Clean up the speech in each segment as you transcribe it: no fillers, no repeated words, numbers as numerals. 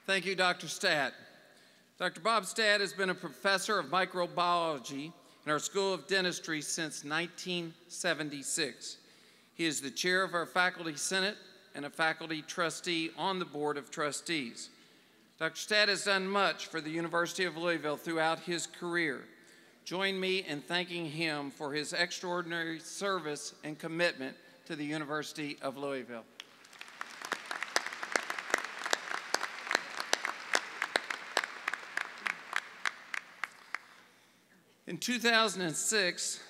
Thank you, Dr. Stadt. Dr. Bob Stadt has been a professor of microbiology in our School of Dentistry since 1976. He is the chair of our faculty senate and a faculty trustee on the Board of Trustees. Dr. Stadt has done much for the University of Louisville throughout his career. Join me in thanking him for his extraordinary service and commitment to the University of Louisville. In 2006,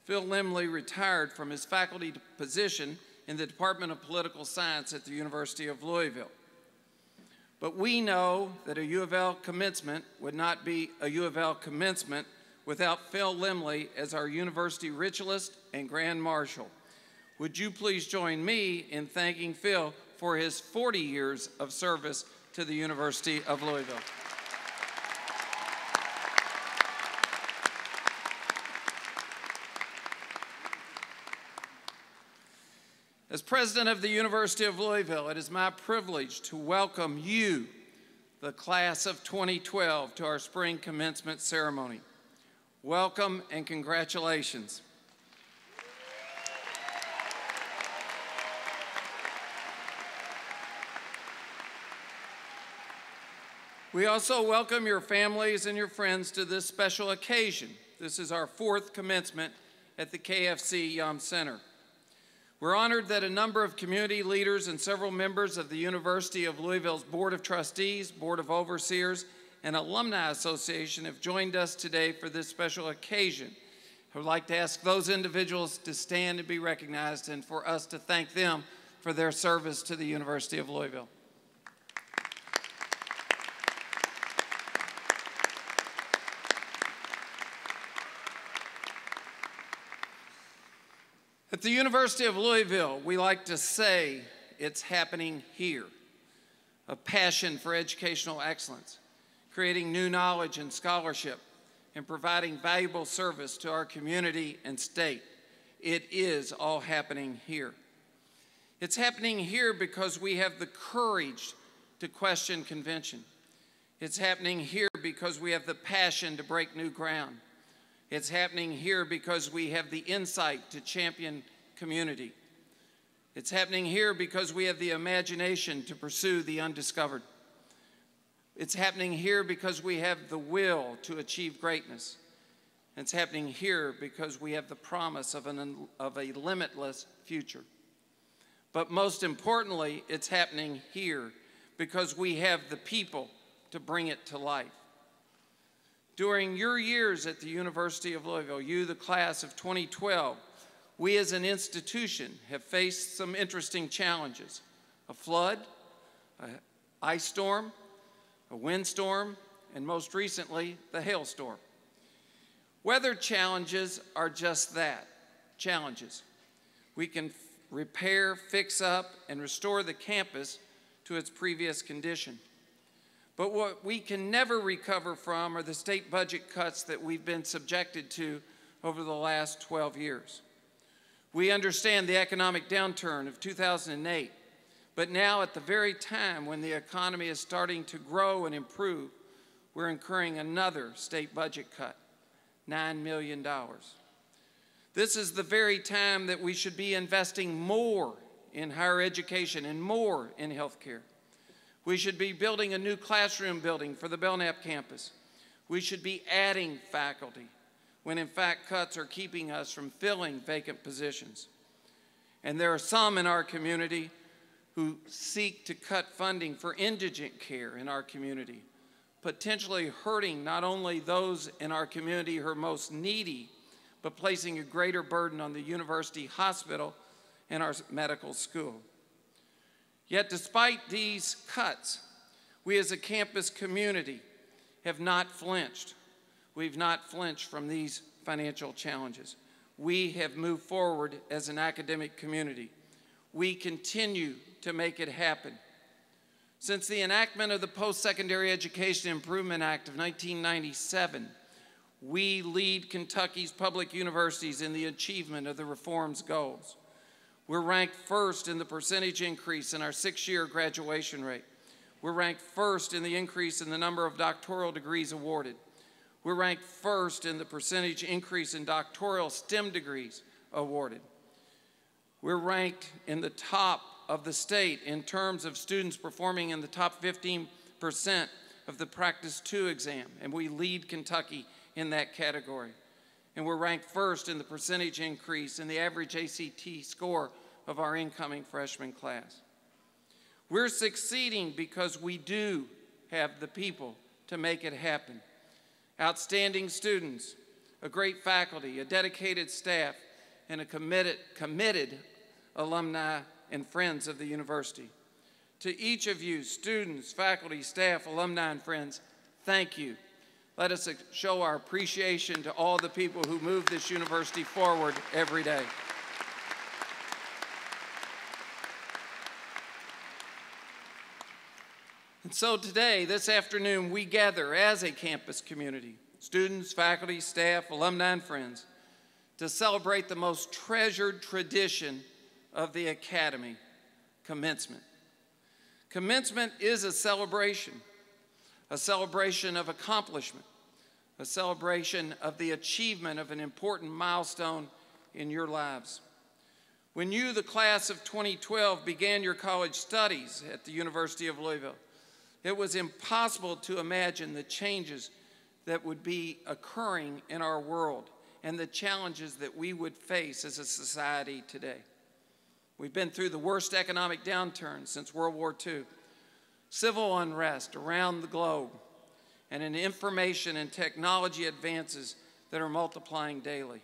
Phil Lemley retired from his faculty position in the Department of Political Science at the University of Louisville. But we know that a U of L commencement would not be a U of L commencement without Phil Lemley as our university ritualist and Grand Marshal. Would you please join me in thanking Phil for his 40 years of service to the University of Louisville. As president of the University of Louisville, it is my privilege to welcome you, the class of 2012, to our spring commencement ceremony. Welcome and congratulations. We also welcome your families and your friends to this special occasion. This is our 4th commencement at the KFC Yum Center. We're honored that a number of community leaders and several members of the University of Louisville's Board of Trustees, Board of Overseers, and Alumni Association have joined us today for this special occasion. I would like to ask those individuals to stand and be recognized and for us to thank them for their service to the University of Louisville. At the University of Louisville, we like to say it's happening here. A passion for educational excellence, creating new knowledge and scholarship, and providing valuable service to our community and state. It is all happening here. It's happening here because we have the courage to question convention. It's happening here because we have the passion to break new ground. It's happening here because we have the insight to champion community. It's happening here because we have the imagination to pursue the undiscovered. It's happening here because we have the will to achieve greatness. It's happening here because we have the promise of a limitless future. But most importantly, it's happening here because we have the people to bring it to life. During your years at the University of Louisville, you, the class of 2012, we as an institution have faced some interesting challenges. A flood, an ice storm, a windstorm, and most recently, the hailstorm. Weather challenges are just that, challenges. We can repair, fix up, and restore the campus to its previous condition. But what we can never recover from are the state budget cuts that we've been subjected to over the last 12 years. We understand the economic downturn of 2008, but now at the very time when the economy is starting to grow and improve, we're incurring another state budget cut, $9 million. This is the very time that we should be investing more in higher education and more in healthcare. We should be building a new classroom building for the Belknap campus. We should be adding faculty when in fact cuts are keeping us from filling vacant positions. And there are some in our community who seek to cut funding for indigent care in our community, potentially hurting not only those in our community who are most needy, but placing a greater burden on the university hospital and our medical school. Yet despite these cuts, we as a campus community have not flinched. We've not flinched from these financial challenges. We have moved forward as an academic community. We continue to make it happen. Since the enactment of the Post-Secondary Education Improvement Act of 1997, we lead Kentucky's public universities in the achievement of the reform's goals. We're ranked first in the percentage increase in our 6-year graduation rate. We're ranked first in the increase in the number of doctoral degrees awarded. We're ranked first in the percentage increase in doctoral STEM degrees awarded. We're ranked in the top of the state in terms of students performing in the top 15% of the Practice 2 exam, and we lead Kentucky in that category. And we're ranked first in the percentage increase in the average ACT score of our incoming freshman class. We're succeeding because we do have the people to make it happen. Outstanding students, a great faculty, a dedicated staff, and a committed alumni and friends of the university. To each of you, students, faculty, staff, alumni, and friends, thank you. Let us show our appreciation to all the people who move this university forward every day. And so today, this afternoon, we gather as a campus community, students, faculty, staff, alumni, and friends, to celebrate the most treasured tradition of the Academy, commencement. Commencement is a celebration of accomplishment, a celebration of the achievement of an important milestone in your lives. When you, the class of 2012, began your college studies at the University of Louisville, it was impossible to imagine the changes that would be occurring in our world and the challenges that we would face as a society today. We've been through the worst economic downturn since World War II, civil unrest around the globe, and in information and technology advances that are multiplying daily.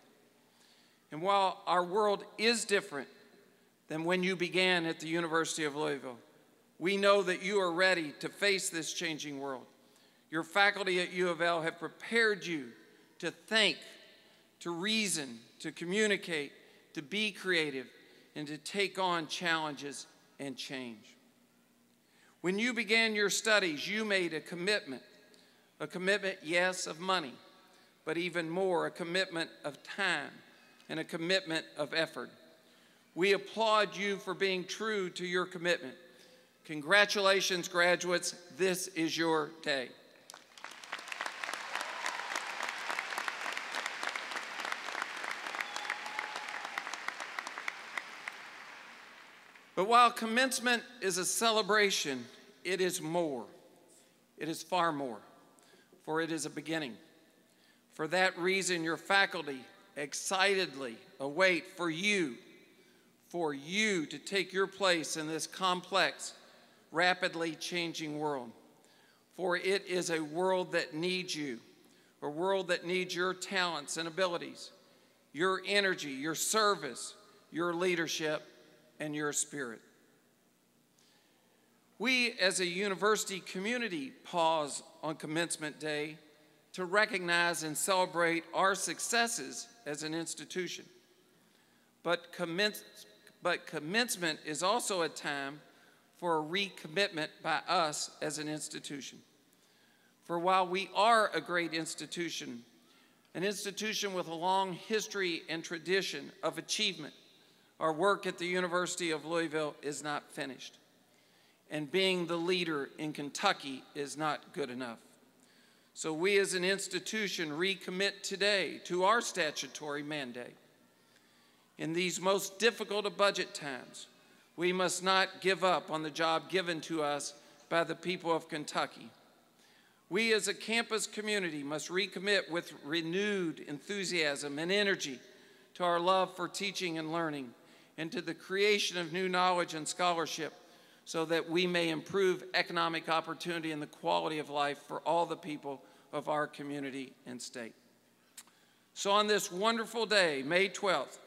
And while our world is different than when you began at the University of Louisville, we know that you are ready to face this changing world. Your faculty at U of L have prepared you to think, to reason, to communicate, to be creative, and to take on challenges and change. When you began your studies, you made a commitment, yes, of money, but even more, a commitment of time and a commitment of effort. We applaud you for being true to your commitment. Congratulations, graduates. This is your day. But while commencement is a celebration, it is more. It is far more, for it is a beginning. For that reason, your faculty excitedly await for you to take your place in this complex, rapidly changing world. For it is a world that needs you, a world that needs your talents and abilities, your energy, your service, your leadership, and your spirit. We as a university community pause on Commencement Day to recognize and celebrate our successes as an institution. But commencement is also a time for a recommitment by us as an institution. For while we are a great institution, an institution with a long history and tradition of achievement, our work at the University of Louisville is not finished. And being the leader in Kentucky is not good enough. So we as an institution recommit today to our statutory mandate. In these most difficult of budget times, we must not give up on the job given to us by the people of Kentucky. We as a campus community must recommit with renewed enthusiasm and energy to our love for teaching and learning and to the creation of new knowledge and scholarship so that we may improve economic opportunity and the quality of life for all the people of our community and state. So on this wonderful day, May 12th,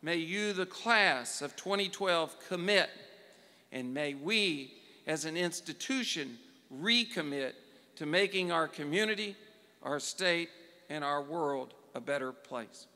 may you, the class of 2012, commit, and may we, as an institution, recommit to making our community, our state, and our world a better place.